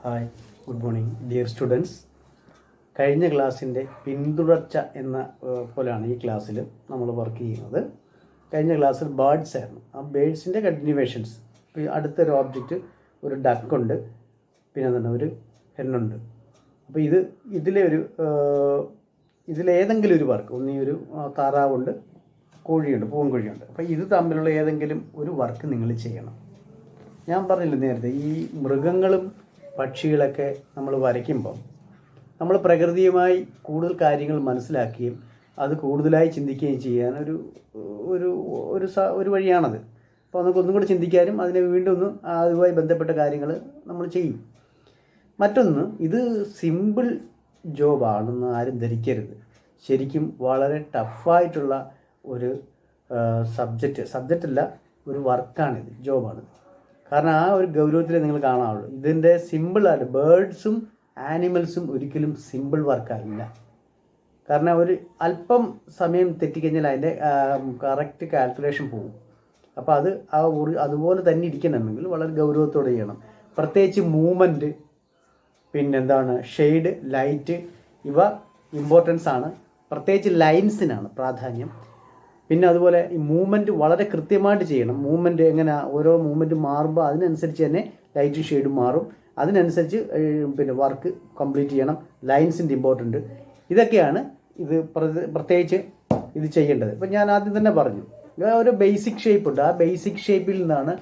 Hi, good morning dear students. കഴിഞ്ഞ ക്ലാസ്സിൻ്റെ പിന്തുടർച്ച എന്ന പോലെയാണ് ഈ ക്ലാസ്സിൽ നമ്മൾ വർക്ക് ചെയ്യുന്നത്. കഴിഞ്ഞ ക്ലാസ്സിൽ ബേർഡ്സ് ആയിരുന്നു. ആ ബേർഡ്സിൻ്റെ കണ്ടിന്യൂവേഷൻസ്. അടുത്തൊരു ഓബ്ജക്റ്റ്, ഒരു ഡക്കുണ്ട്, പിന്നെ എന്താണ് ഒരു ഹെണ്ണുണ്ട്. അപ്പോൾ ഇതിലേതെങ്കിലും ഒരു വർക്ക്, ഒന്നീ ഒരു താറാവുണ്ട്, കോഴിയുണ്ട്, പൂവൻകോഴിയുണ്ട്. അപ്പോൾ ഇത് തമ്മിലുള്ള ഏതെങ്കിലും ഒരു വർക്ക് നിങ്ങൾ ചെയ്യണം. ഞാൻ പറഞ്ഞില്ല നേരത്തെ, ഈ മൃഗങ്ങളും പക്ഷികളൊക്കെ നമ്മൾ വരയ്ക്കുമ്പം നമ്മൾ പ്രകൃതിയുമായി കൂടുതൽ കാര്യങ്ങൾ മനസ്സിലാക്കുകയും അത് കൂടുതലായി ചിന്തിക്കുകയും ചെയ്യാൻ ഒരു വഴിയാണത്. അപ്പോൾ നമുക്ക് ഒന്നും കൂടി ചിന്തിക്കാനും അതിനെ വീണ്ടും ഒന്ന് അതുമായി ബന്ധപ്പെട്ട കാര്യങ്ങൾ നമ്മൾ ചെയ്യും. മറ്റൊന്ന്, ഇത് സിമ്പിൾ ജോബാണെന്ന് ആരും ധരിക്കരുത്. ശരിക്കും വളരെ ടഫായിട്ടുള്ള ഒരു സബ്ജക്റ്റല്ല, ഒരു വർക്കാണിത്, ജോബാണിത്. കാരണം ആ ഒരു ഗൗരവത്തിൽ നിങ്ങൾ കാണാറുള്ളൂ. ഇതിൻ്റെ സിമ്പിളായിട്ട് ബേർഡ്സും ആനിമൽസും ഒരിക്കലും സിമ്പിൾ വർക്കല്ല. കാരണം ഒരു അല്പം സമയം തെറ്റിക്കഴിഞ്ഞാൽ അതിൻ്റെ കറക്റ്റ് കാൽക്കുലേഷൻ പോകും. അപ്പോൾ അതുപോലെ തന്നെ ഇരിക്കണമെങ്കിൽ വളരെ ഗൗരവത്തോടെ ചെയ്യണം. പ്രത്യേകിച്ച് മൂവ്മെൻറ്റ്, പിന്നെന്താണ് ഷെയ്ഡ്, ലൈറ്റ്, ഇവ ഇമ്പോർട്ടൻസ് ആണ്. പ്രത്യേകിച്ച് ലൈൻസിനാണ് പ്രാധാന്യം. പിന്നെ അതുപോലെ ഈ മൂവ്മെൻറ്റ് വളരെ കൃത്യമായിട്ട് ചെയ്യണം. മൂവ്മെൻറ്റ് എങ്ങനെ, ഓരോ മൂവ്മെൻറ്റ് മാറുമ്പോൾ അതിനനുസരിച്ച് തന്നെ ലൈറ്റ് ഷെയ്ഡ് മാറും. അതിനനുസരിച്ച് പിന്നെ വർക്ക് കംപ്ലീറ്റ് ചെയ്യണം. ലൈൻസിൻ്റെ ഇമ്പോർട്ടൻറ്റ്, ഇതൊക്കെയാണ് ഇത് പ്രത്യേകിച്ച് ഇത് ചെയ്യേണ്ടത്. ഇപ്പം ഞാൻ ആദ്യം തന്നെ പറഞ്ഞു, ഒരു ബേസിക് ഷേപ്പ് ഉണ്ട്. ആ ബേസിക് ഷേപ്പിൽ നിന്നാണ്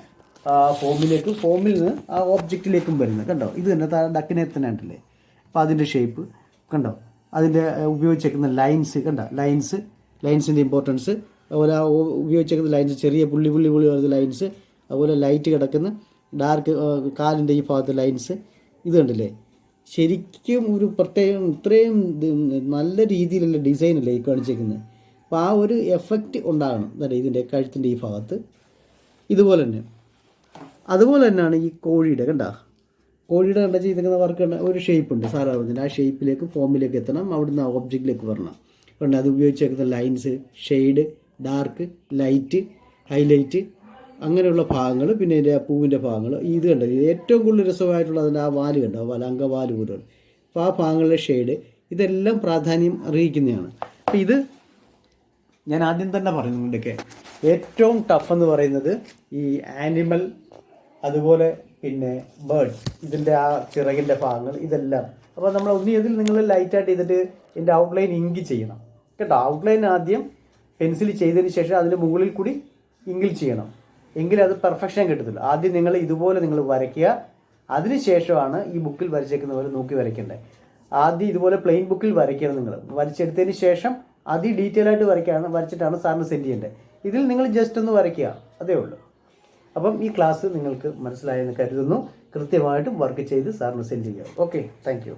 ഫോമിൽ നിന്ന് ആ ഓബ്ജക്റ്റിലേക്കും വരുന്നത്. കണ്ടോ, ഇത് തന്നെ ഡക്കിനെ തന്നെ ഉണ്ടല്ലേ. അപ്പോൾ അതിൻ്റെ ഷേപ്പ് കണ്ടോ, അതിൻ്റെ ഉപയോഗിച്ചേക്കുന്ന ലൈൻസ് കണ്ടോ, ലൈൻസിൻ്റെ ഇമ്പോർട്ടൻസ്. അതുപോലെ ഉപയോഗിച്ചേക്കുന്ന ലൈൻസ്, ചെറിയ പുള്ളി വരുന്ന ലൈൻസ്. അതുപോലെ ലൈറ്റ് കിടക്കുന്ന ഡാർക്ക് കാലിൻ്റെ ഈ ഭാഗത്ത് ലൈൻസ്, ഇത് കണ്ടില്ലേ. ശരിക്കും ഒരു പ്രത്യേകം ഇത്രയും നല്ല രീതിയിലുള്ള ഡിസൈനല്ലേ ഈ കാണിച്ചേക്കുന്നത്. അപ്പോൾ ആ ഒരു എഫക്റ്റ് ഉണ്ടാകണം. അതെ, ഇതിൻ്റെ കഴുത്തിൻ്റെ ഈ ഭാഗത്ത് ഇതുപോലെ തന്നെ. അതുപോലെ തന്നെയാണ് ഈ കോഴിയുടെ കണ്ട ചെയ്തിരിക്കുന്ന വർക്ക് ഒരു ഷേപ്പുണ്ട് സാധാരണ. ആ ഷേപ്പിലേക്ക് ഫോമിലേക്ക് എത്തണം, അവിടുന്ന് ആ ഓബ്ജക്റ്റിലേക്ക് വരണം. കണ്ട, അത് ഉപയോഗിച്ചേക്കുന്ന lines, shade, dark, light, highlight, അങ്ങനെയുള്ള ഭാഗങ്ങൾ. പിന്നെ ഇതിൻ്റെ പൂവിൻ്റെ ഭാഗങ്ങൾ, ഇത് കണ്ടത് ഏറ്റവും കൂടുതൽ രസമായിട്ടുള്ള അതിൻ്റെ ആ വാല് കണ്ടോ, അങ്കവാല് പോലെയാണ്. അപ്പോൾ ആ ഭാഗങ്ങളിലെ ഷെയ്ഡ്, ഇതെല്ലാം പ്രാധാന്യം അറിയിക്കുന്നതാണ്. അപ്പോൾ ഇത് ഞാൻ ആദ്യം തന്നെ പറയുന്നുണ്ടൊക്കെ ഏറ്റവും ടഫ് എന്ന് പറയുന്നത് ഈ ആനിമൽ, അതുപോലെ പിന്നെ ബേർഡ്സ്, ഇതിൻ്റെ ആ ചിറകിൻ്റെ ഭാഗങ്ങൾ, ഇതെല്ലാം. അപ്പോൾ നമ്മൾ ഒന്നിയതിൽ നിങ്ങൾ ലൈറ്റായിട്ട് ചെയ്തിട്ട് ഇതിൻ്റെ ഔട്ട്ലൈൻ ഇങ്ക് ചെയ്യണം കേട്ടോ. ഔട്ട്ലൈൻ ആദ്യം പെൻസിൽ ചെയ്തതിന് ശേഷം അതിന് മുകളിൽ കൂടി ഇങ്കിൽ ചെയ്യണം. എങ്കിൽ അത് പെർഫെക്ഷൻ കിട്ടത്തില്ല. ആദ്യം നിങ്ങൾ ഇതുപോലെ നിങ്ങൾ വരയ്ക്കുക. അതിനുശേഷമാണ് ഈ ബുക്കിൽ വരച്ചേക്കുന്ന പോലെ നോക്കി വരയ്ക്കേണ്ടത്. ആദ്യം ഇതുപോലെ പ്ലെയിൻ ബുക്കിൽ വരയ്ക്കണം. നിങ്ങൾ വരച്ചെടുത്തതിന് ശേഷം ഡീറ്റെയിൽ ആയിട്ട് വരച്ചിട്ടാണ് സാറിന് സെൻഡ് ചെയ്യേണ്ടത്. ഇതിൽ നിങ്ങൾ ജസ്റ്റ് ഒന്ന് വരയ്ക്കുക, അതേ ഉള്ളൂ. അപ്പം ഈ ക്ലാസ് നിങ്ങൾക്ക് മനസ്സിലായെന്ന് കരുതുന്നു. കൃത്യമായിട്ടും വർക്ക് ചെയ്ത് സാറിന് സെൻഡ് ചെയ്യുക. Okay, thank you.